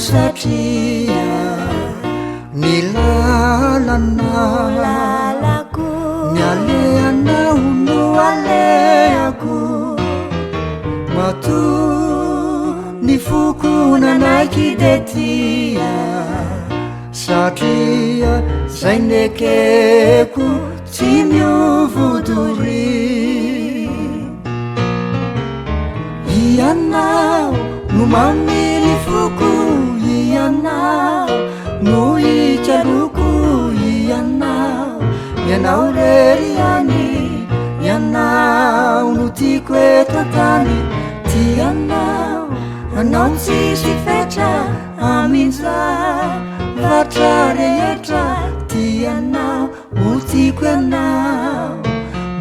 satria nilalako nialeanao no aleako matu nifoko nanaiky detia satria zay nekeko tsy miovodory ianao no mamily foko ianao no icaroko ianao ianao reriany ianao no tiako eto tany tianao anao tsisy fetra aminza vatra rehetra tianao ho tiako ianao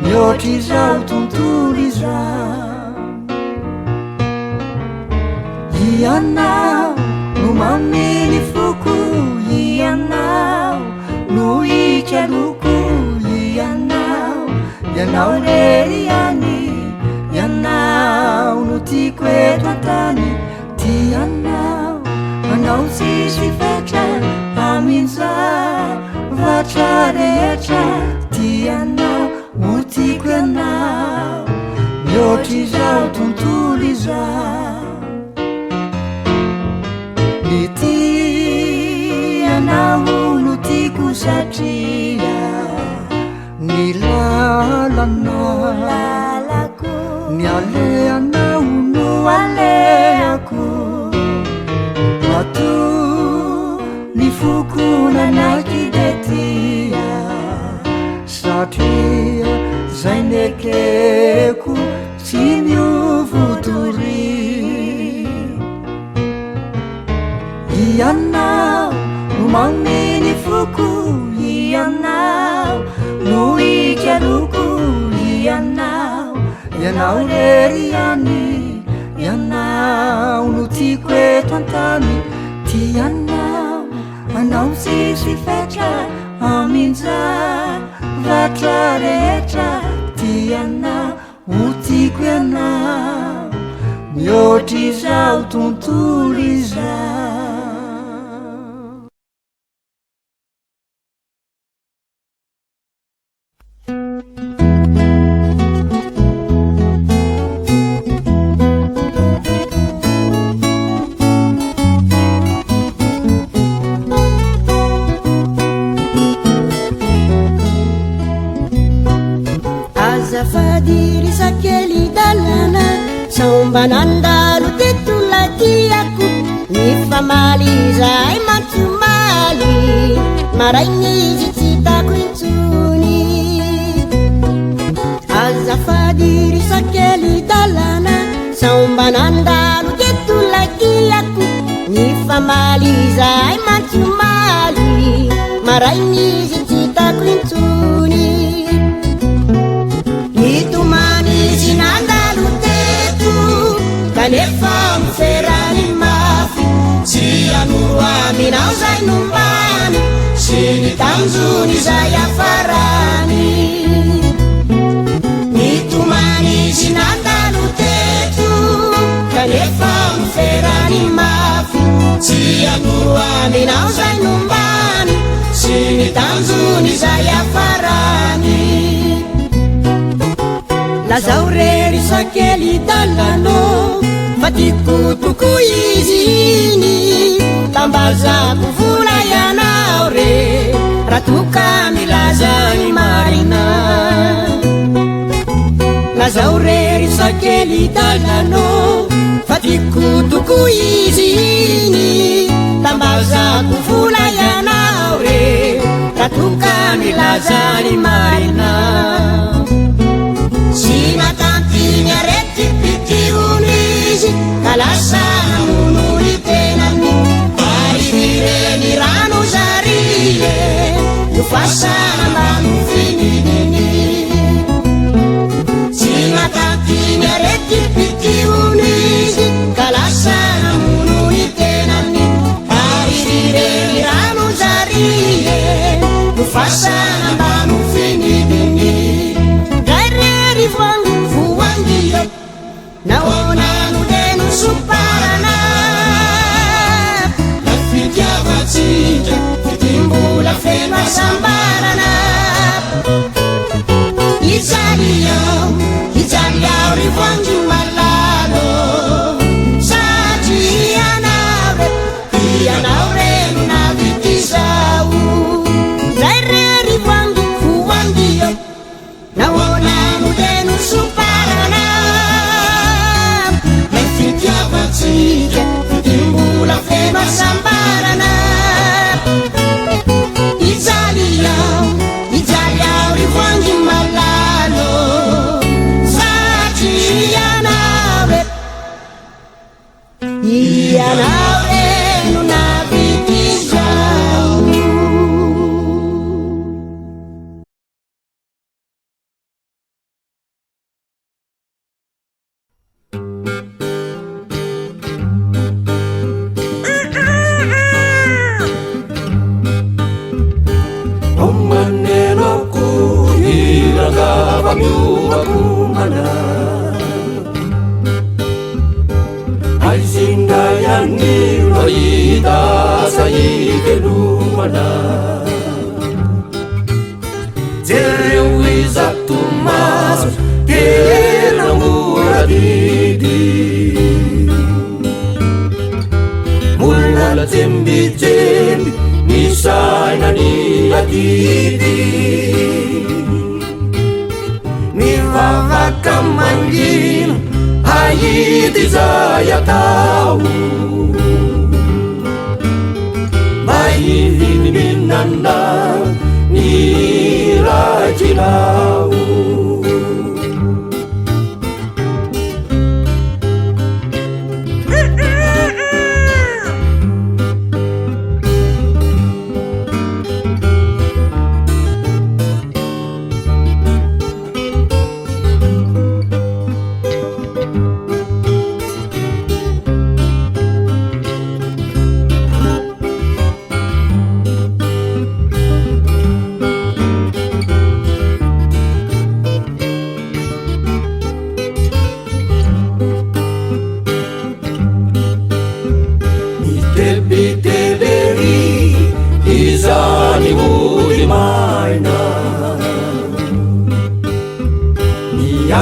mihoatra izao tontolo izao ianao no mamily foko ianao no icaroko ianao ianao reriany ianao no tiako eto antany tianao anao tsisy fetra aminza vatra rehetra tianao ho tiako ianao mihoatra izao tontolo izao tianao no tiako satria nilalako nialeanao no aleako matu nifoko nanaiky detia satria zay nekeko tsy miovodory ianao no mamily foko ianao no icaroko ianao ianao reriany ianao no tiako eto antany tianao anao tsisy fetra aminza vatra rehetra tianao ho tiako ianao mihoatra izao tontolo izao Banandalo tetulatiaku nifamalizai matumali maraini jititaku insuni azafadiri sakeli dalana sambanandalo tetulatiaku nifamalizai matumali maraini jititaku insuni nitumani jinandalo kanefa mferani mafi sianuru aminao zay numbani sini tanzuni zay afarani nitumani zinandalo tetu kanefa mferani mafi sianuru aminao zay numbani sini tanzuni zay afarani lazaureri sakeli dalano fatikutuku izini tambaza kuvula yanao re ratuka milazani marina lazaureri sakeli dalano fatikutuku izini tambaza kuvula yanao re ratuka milazani marina sina tantinya reti pitiunizi kalasana munuri tenani parireni rano zarie yufasana mamufinidini sina tantinya reti pitiunizi kalasana munuri tenani parireni rano zarie yufasana mamufinidini fuwangiyo naona nudenu supana Ijaliao rivoangy malalo satria ianao reno navitizao zay re rivoangy foandio naonano teno soparana may fitiavatsika fitimbola feno asambarana Ijaliao rivoangy malalo ianao reno navitizao Omanenoku iragava miuakumana Aisindayani loida saigelumana Tereuiza tumas tena muradidi Mula tembi-tembi nisaina ni adidi Nivavaka mangino Haiti zayatau Maihini minanda nirajilau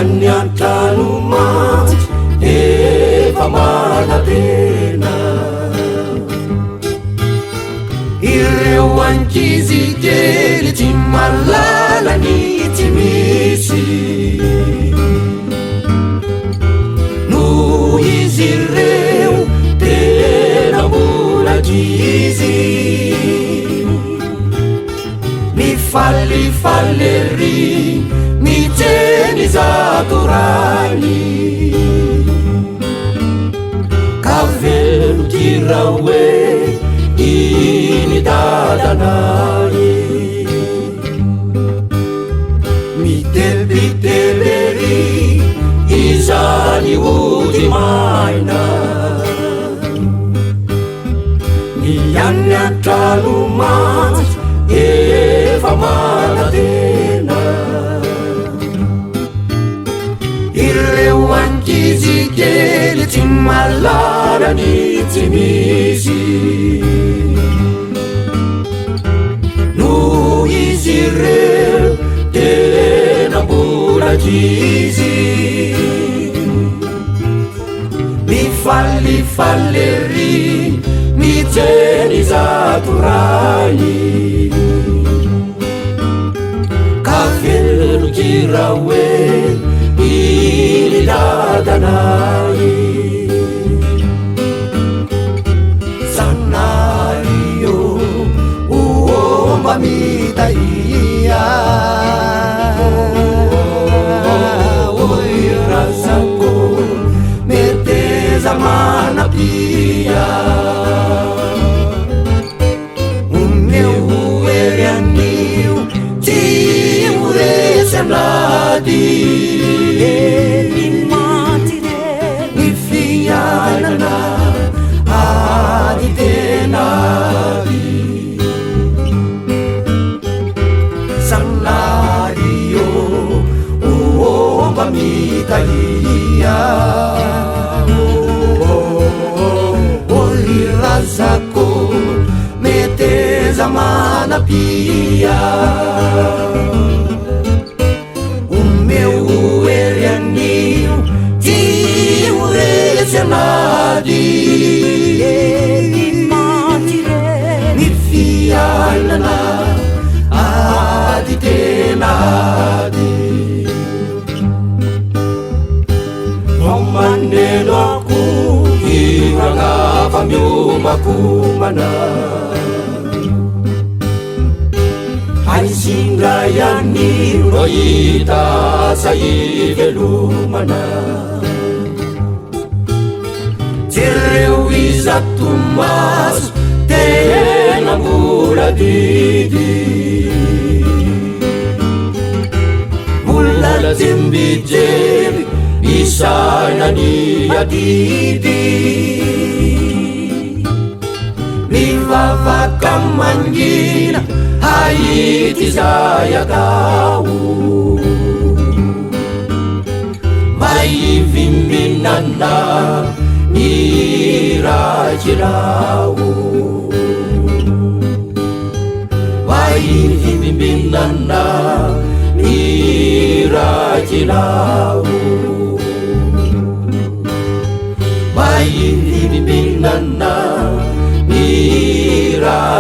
Nyan tanumat eva manatena Ireuan kizigeli timalala ni timisi No izireu tena mula gizi Mi falli falleri mi teni zaturani Kavelu kirawe ini dadanai Mi tebi-teleri izani udimaina Nianya talumat eva manatena Ireuan kizigeli timalala ni timisi No izireu tena mula gizi Mi falli falleri mi teni zaturani Kavelu kirawe ini dadanai Sanario uomba mitaia Oi rasaku meteza mana pia O meu uerianil timo desembladi Ifianana aditenadi Sanario uomba mitaia Oi rasaku meteza mana pia O meu Tiuranga famiomakomana Haisindrayani roita sai velumana Tireu izatumas tena mura didi Mula zimbijeri isana ni adidi Mivavaka mangina haiti zaya kau Maivimbinana nirajirau Maivimbinana nirajirau Maivimbinana nirajirau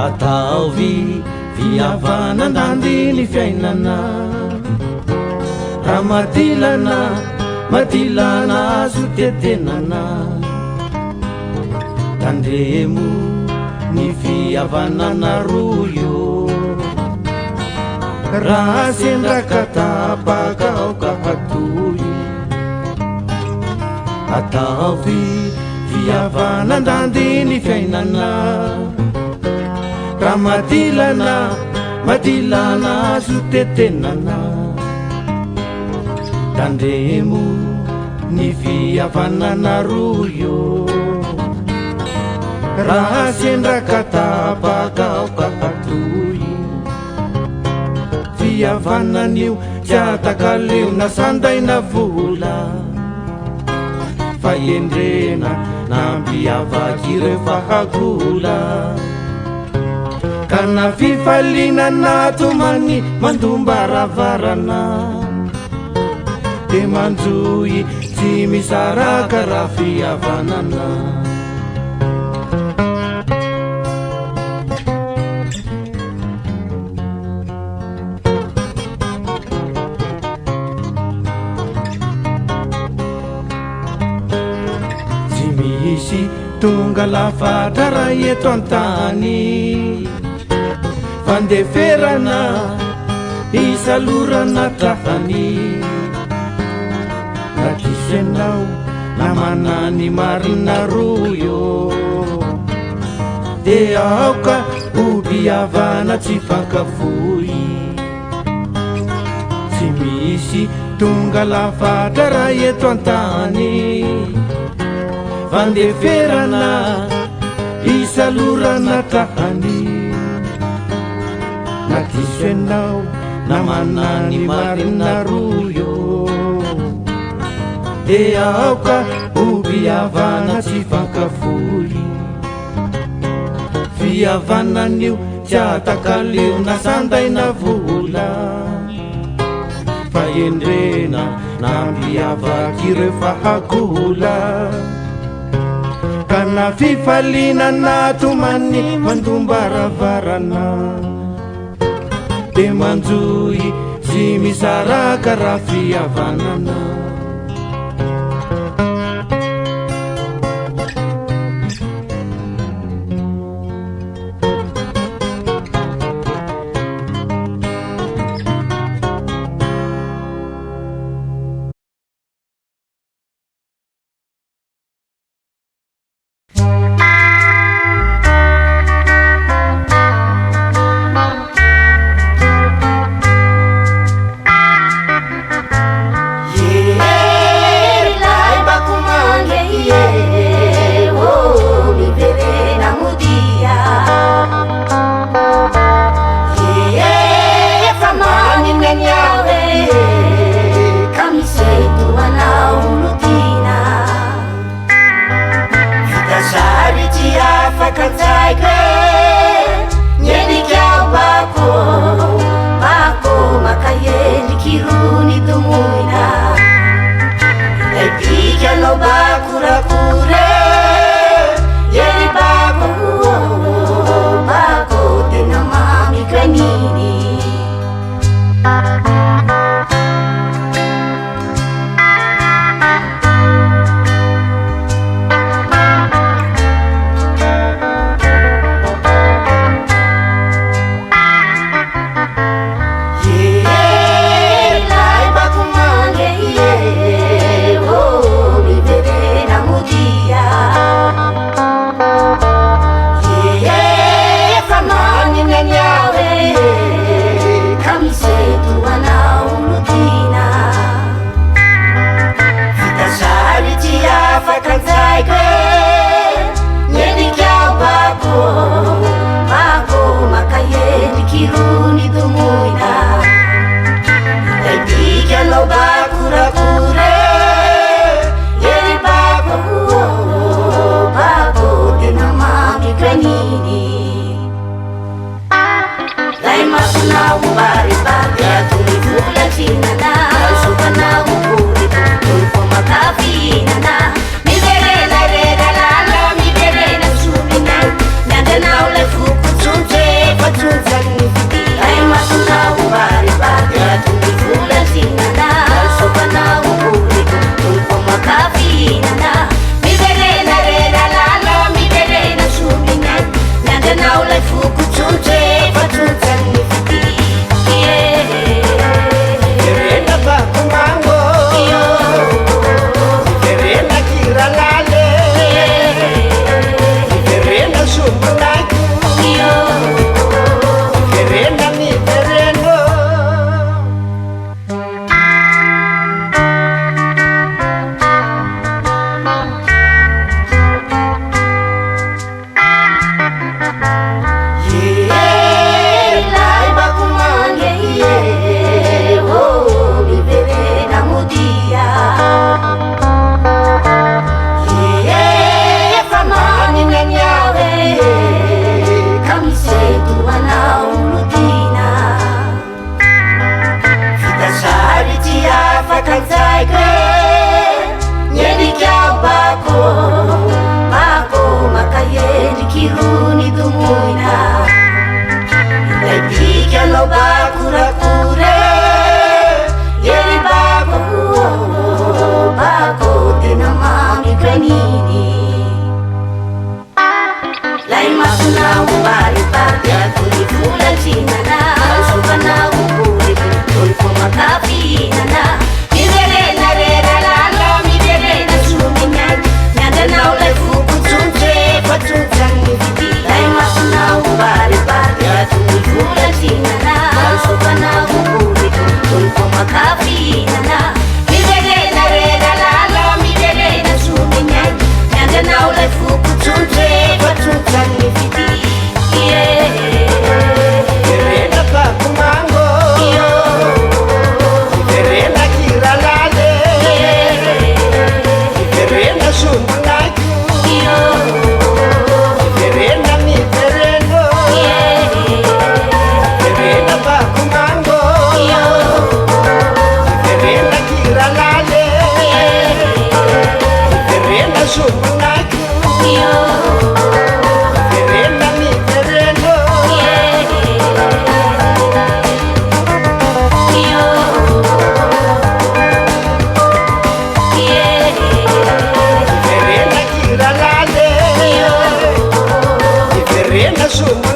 Ataovy fiavana nandiny fiainana Ramatilana matilana azo tetenana Tandremo ny fiavanana royo Raha sendraka tapaka aoka hatoy Ataovy fiavana nandiny fiainana Ramatilana matilana azo tetenana Tandremo ny fiavanana royo Raha sendraka tapaka aoka hatoy Fiavanan'io tsy atakaleo na sandaina vola Fa endrena nampiavaky ireo fahagola Kana fifalinana tomani mandombaravarana De manjoy tsy misaraka raha fiavanana Tsy misy tonga lafatra raha eto antany Fandeferana isalorana trahany Natisenao namanany marina royo De aoka obiavana tsy fankafoy Tsy misy tonga lafatra raha eto antany Fandeferana isalorana trahany Natisenao namanany marina royo De aoka obiavana tsy fankafoy Fiavanan'io tsy atakaleo na sandaina vola Fa endrena nampiavaky ireo fahagola Kana fifalinana tomani mandombaravarana De manjoy tsy misaraka raha fiavanana Suma